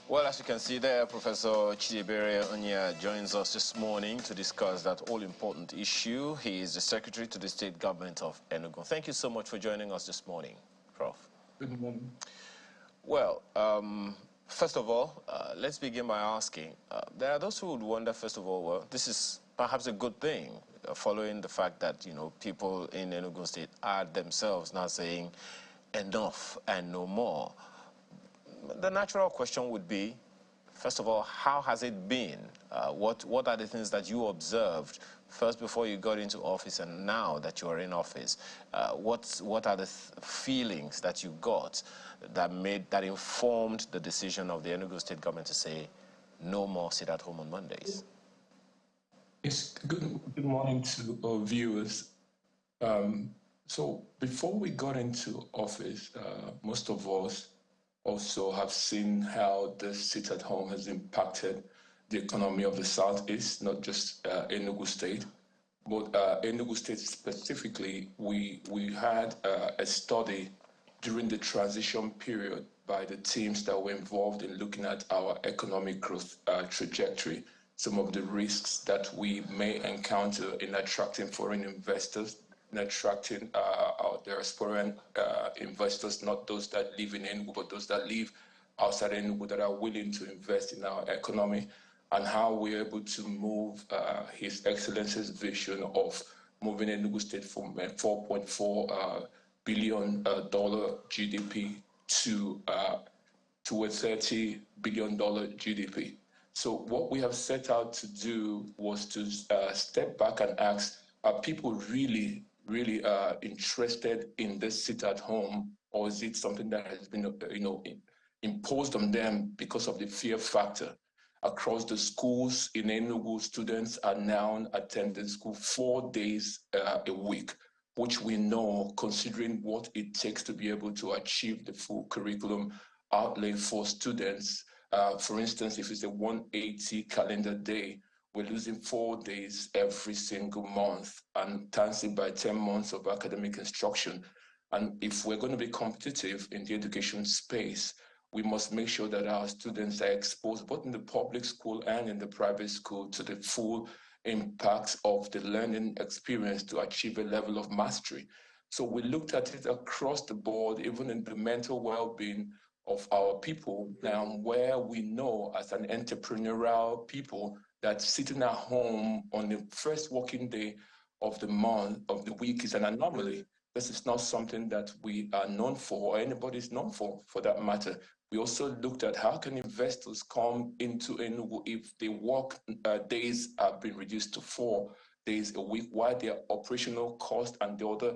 Well, as you can see there, Professor Chidebere Onya joins us this morning to discuss that all-important issue. He is the Secretary to the State Government of Enugu. Thank you so much for joining us this morning, Prof. Good morning. Well, first of all, let's begin by asking, there are those who would wonder, first of all, well, this is perhaps a good thing, following the fact that, people in Enugu State are themselves now saying enough and no more. The natural question would be, first of all, how has it been? What are the things that you observed first before you got into office and now that you are in office? What are the feelings that you got that informed the decision of the Enugu State government to say no more sit at home on Mondays? Yes, good morning to our viewers. So before we got into office, most of us also have seen how the sit at home has impacted the economy of the Southeast, not just Enugu State, but Enugu State specifically. We had a study during the transition period by the teams that were involved in looking at our economic growth trajectory, some of the risks that we may encounter in attracting foreign investors, in attracting diasporan investors, not those that live in Enugu, but those that live outside Enugu that are willing to invest in our economy, and how we're able to move His Excellency's vision of moving Enugu State from a $4.4 billion GDP to a $30 billion GDP. So what we have set out to do was to step back and ask, are people really interested in this sit at home, or is it something that has been imposed on them because of the fear factor? Across the schools in Enugu, students are now attending school 4 days a week, which we know, considering what it takes to be able to achieve the full curriculum outlay for students. For instance, if it's a 180 calendar day, we're losing 4 days every single month, and times it by 10 months of academic instruction. And if we're going to be competitive in the education space, we must make sure that our students are exposed, both in the public school and in the private school, to the full impact of the learning experience to achieve a level of mastery. So we looked at it across the board, even in the mental well-being of our people, now where we know as an entrepreneurial people that sitting at home on the first working day of the month, of the week, is an anomaly. This is not something that we are known for, or anybody is known for that matter. We also looked at how can investors come into Enugu if the work days have been reduced to 4 days a week, while their operational cost and the other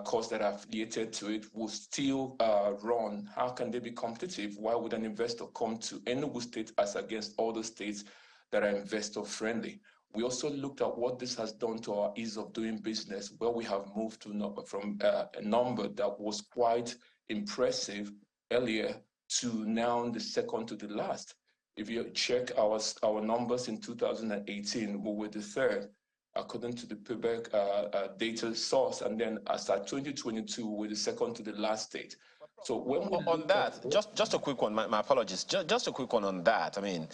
costs that are affiliated to it will still run. How can they be competitive? Why would an investor come to Enugu State as against other states that are investor friendly? We also looked at what this has done to our ease of doing business, where we have moved to from a number that was quite impressive earlier to now the second to the last. If you check our numbers in 2018, we were the third, according to the payback data source, and then as at 2022, we're the second to the last state. So when on that, just a quick one, my apologies, just a quick one on that. I mean,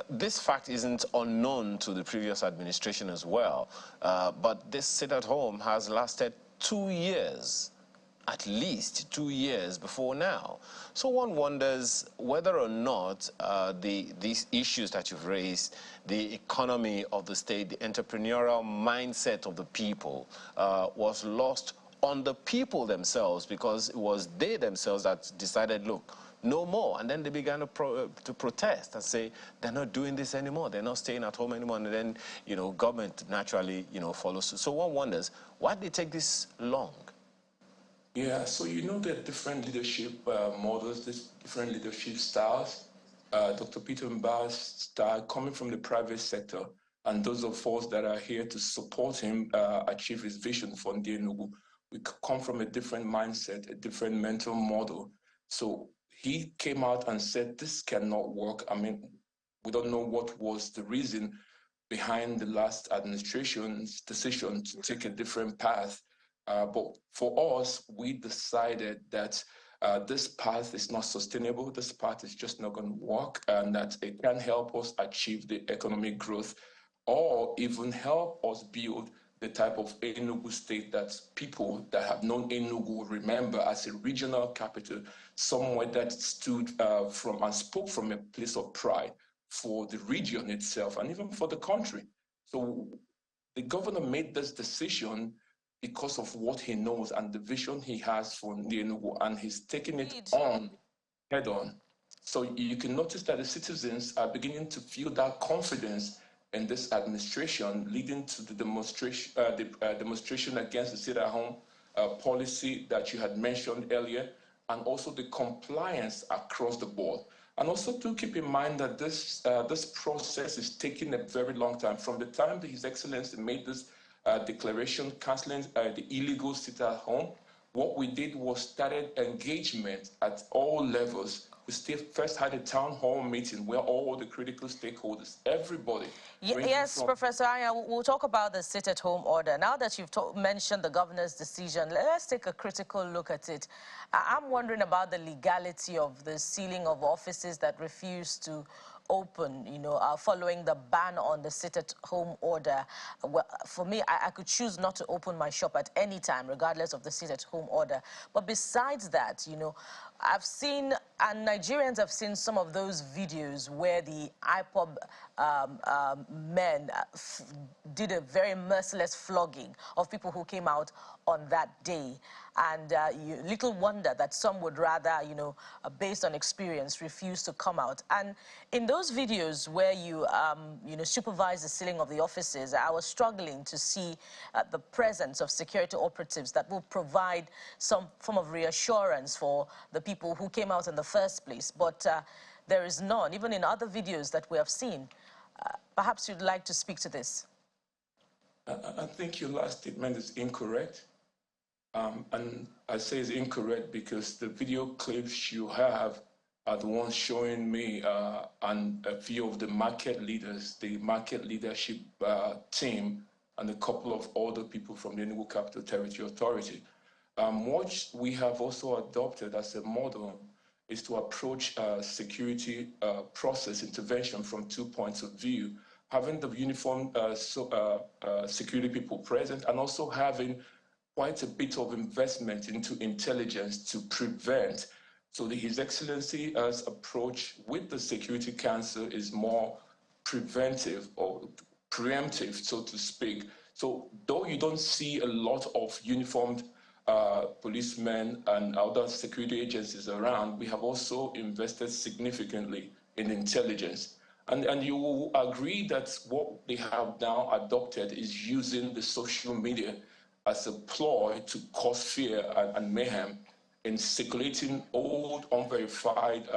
this fact isn't unknown to the previous administration as well, but this sit at home has lasted 2 years, at least 2 years before now. So one wonders whether or not these issues that you've raised, the economy of the state, the entrepreneurial mindset of the people was lost on the people themselves, because it was they themselves that decided, look, no more. And then they began to protest and say they're not doing this anymore, they're not staying at home anymore. And then, government naturally, follows suit. So one wonders, why did it take this long? Yeah, so there are different leadership models, different leadership styles. Dr. Peter Mba's style coming from the private sector, and those of us that are here to support him achieve his vision for Ndi Enugu, we come from a different mindset, a different mental model. So he came out and said, this cannot work. I mean, we don't know what was the reason behind the last administration's decision to take a different path. But for us, we decided that this path is not sustainable, this path is just not going to work, and that it can help us achieve the economic growth or even help us build the type of Enugu state that people that have known Enugu remember as a regional capital, somewhere that stood from and spoke from a place of pride for the region itself and even for the country. So the governor made this decision because of what he knows and the vision he has for Enugu, and he's taking it on head on. So you can notice that the citizens are beginning to feel that confidence in this administration, leading to the demonstration against the sit-at-home policy that you had mentioned earlier, and also the compliance across the board. And also do keep in mind that this process is taking a very long time. From the time that His Excellency made this declaration canceling the illegal sit-at-home, what we did was started engagement at all levels. We first had a town hall meeting where all the critical stakeholders, everybody. Yes, Professor Aya, we'll talk about the sit-at-home order. Now that you've mentioned the governor's decision, let's take a critical look at it. I'm wondering about the legality of the sealing of offices that refuse to open, following the ban on the sit-at-home order. Well, for me, I could choose not to open my shop at any time, regardless of the sit-at-home order. But besides that, I've seen, and Nigerians have seen some of those videos where the IPOB men did a very merciless flogging of people who came out on that day. And little wonder that some would rather, based on experience, refuse to come out. And in those videos where you, supervise the sealing of the offices, I was struggling to see the presence of security operatives that will provide some form of reassurance for the people who came out in the first place. But there is none, even in other videos that we have seen. Perhaps you'd like to speak to this. I think your last statement is incorrect. And I say it's incorrect because the video clips you have are the ones showing me and a few of the market leaders, the market leadership team, and a couple of other people from the Enugu Capital Territory Authority. What we have also adopted as a model is to approach security process intervention from 2 points of view, having the uniformed security people present and also having quite a bit of investment into intelligence to prevent. So His Excellency's approach with the Security Council is more preventive or preemptive, so to speak. So though you don't see a lot of uniformed policemen and other security agencies around, we have also invested significantly in intelligence. And you will agree that what they have now adopted is using the social media as a ploy to cause fear and mayhem in circulating old, unverified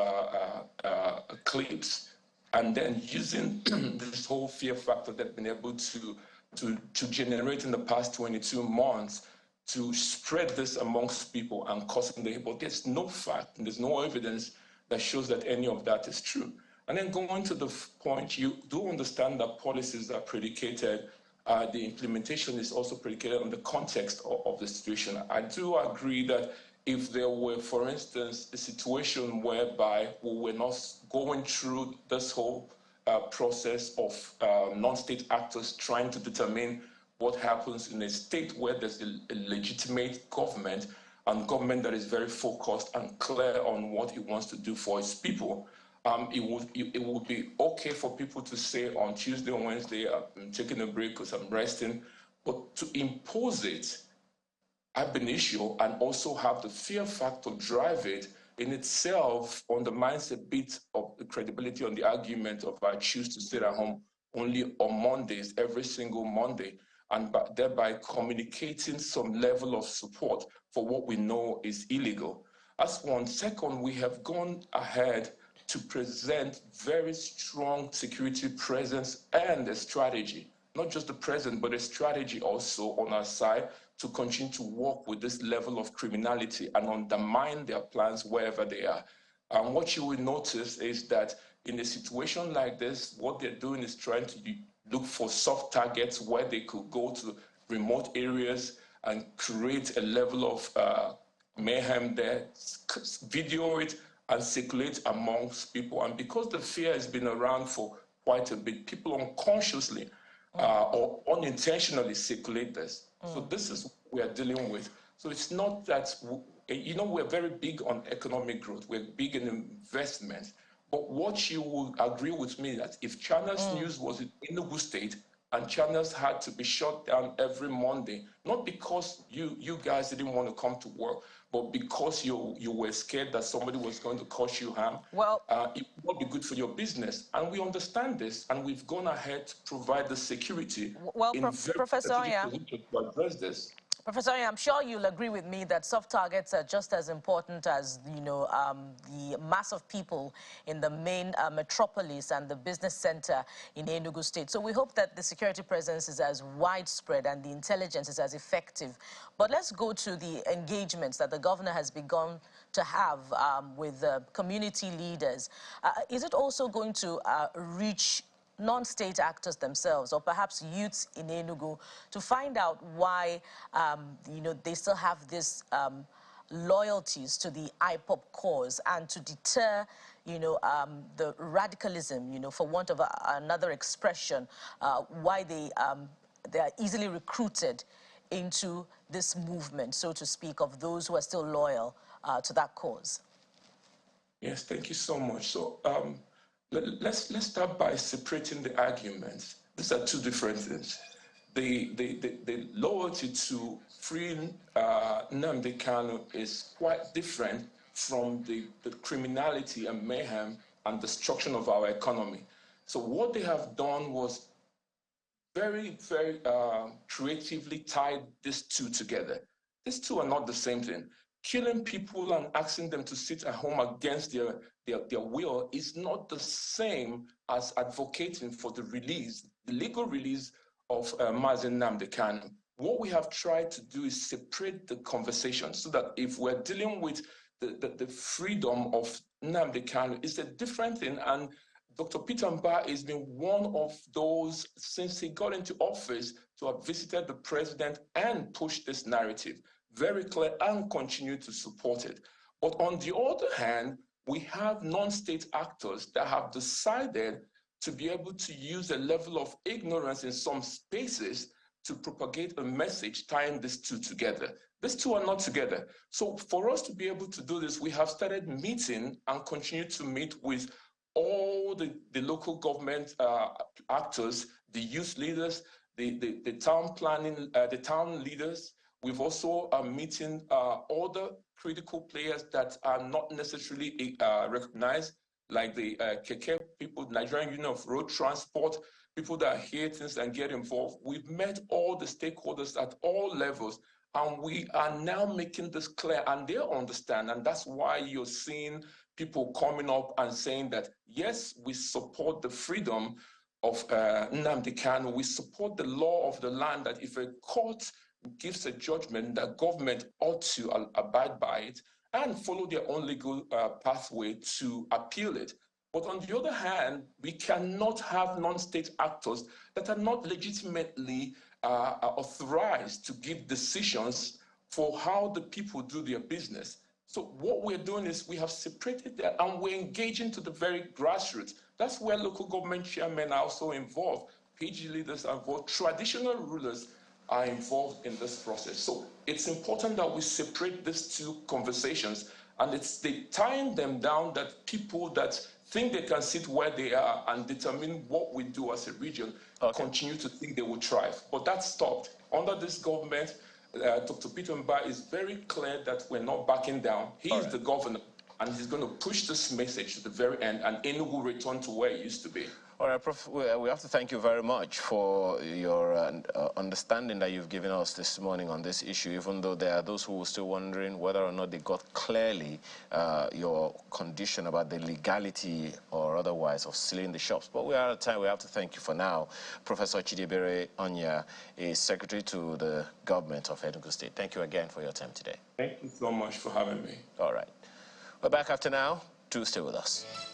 clips, and then using this whole fear factor they've been able to generate in the past 22 months to spread this amongst people and causing the. But there's no fact, and there's no evidence that shows that any of that is true. And then going to the point, you do understand that policies are predicated. The implementation is also predicated on the context of the situation. I do agree that if there were, for instance, a situation whereby we were not going through this whole process of non-state actors trying to determine what happens in a state where there's a legitimate government and government that is very focused and clear on what it wants to do for its people, it would be okay for people to say on Tuesday and Wednesday, I'm taking a break because I'm resting, but to impose it ab initio and also have the fear factor drive it in itself undermines a bit of the credibility on the argument of I choose to stay at home only on Mondays, every single Monday, and thereby communicating some level of support for what we know is illegal. As one. Second, we have gone ahead to present very strong security presence and a strategy, not just the present, but a strategy also on our side to continue to work with this level of criminality and undermine their plans wherever they are. And what you will notice is that in a situation like this, what they're doing is trying to look for soft targets where they could go to remote areas and create a level of mayhem there, video it and circulate amongst people. And because the fear has been around for quite a bit, people unconsciously or unintentionally circulate this. So this is what we are dealing with. So it's not that, you know, we're very big on economic growth. We're big in investment. But what you will agree with me that if China's news was in Enugu State and channels had to be shut down every Monday, not because you guys didn't want to come to work, but because you were scared that somebody was going to cause you harm, well, it would not be good for your business. And we understand this, and we've gone ahead to provide the security in very Professor strategic Onya, position to address this. Professor, I'm sure you'll agree with me that soft targets are just as important as, you know, the mass of people in the main metropolis and the business center in Enugu State. So we hope that the security presence is as widespread and the intelligence is as effective. But let's go to the engagements that the governor has begun to have with community leaders. Is it also going to reach non-state actors themselves, or perhaps youths in Enugu, to find out why, you know, they still have this loyalties to the IPOP cause, and to deter, you know, the radicalism, you know, for want of another expression, why they are easily recruited into this movement, so to speak, of those who are still loyal to that cause? Yes, thank you so much. So let's start by separating the arguments. These are two different things. The loyalty to freeing Nnamdi Kanu is quite different from the criminality and mayhem and destruction of our economy. So what they have done was very, very creatively tied these two together. These two are not the same thing. Killing people and asking them to sit at home against their will is not the same as advocating for the release, the legal release of Mazi Nnamdi Kanu. What we have tried to do is separate the conversation so that if we're dealing with the freedom of Nnamdi Kanu, it's a different thing. And Dr. Peter Mbah has been one of those since he got into office to have visited the president and pushed this narrative very clear and continue to support it. But on the other hand, we have non-state actors that have decided to be able to use a level of ignorance in some spaces to propagate a message tying these two together. These two are not together. So for us to be able to do this, we have started meeting and continue to meet with all the local government actors, the youth leaders, the town planning, the town leaders. We've also meeting other critical players that are not necessarily recognized, like the Keke people, Nigerian Union of Road Transport, people that hear things and get involved. We've met all the stakeholders at all levels, and we are now making this clear, and they understand, and that's why you're seeing people coming up and saying that, yes, we support the freedom of Nnamdi Kanu, we support the law of the land, that if a court gives a judgment, that government ought to abide by it and follow their own legal pathway to appeal it. But on the other hand, we cannot have non-state actors that are not legitimately authorized to give decisions for how the people do their business. So what we're doing is we have separated that, and we're engaging to the very grassroots. That's where local government chairmen are also involved, PG leaders are involved, traditional rulers are involved in this process. So it's important that we separate these two conversations, and it's the tying them down that people that think they can sit where they are and determine what we do as a region continue to think they will thrive. But that stopped. Under this government, Dr. Peter Mbah is very clear that we're not backing down. He is the governor, and he's going to push this message to the very end, and Enugu return to where it used to be. All right, Prof, we have to thank you very much for your understanding that you've given us this morning on this issue, even though there are those who are still wondering whether or not they got clearly your condition about the legality or otherwise of sealing the shops. But we are out of time. We have to thank you for now. Professor Chidebere Onya is Secretary to the Government of Enugu State. Thank you again for your time today. Thank you so much for having me. All right. We're back after now. Do stay with us.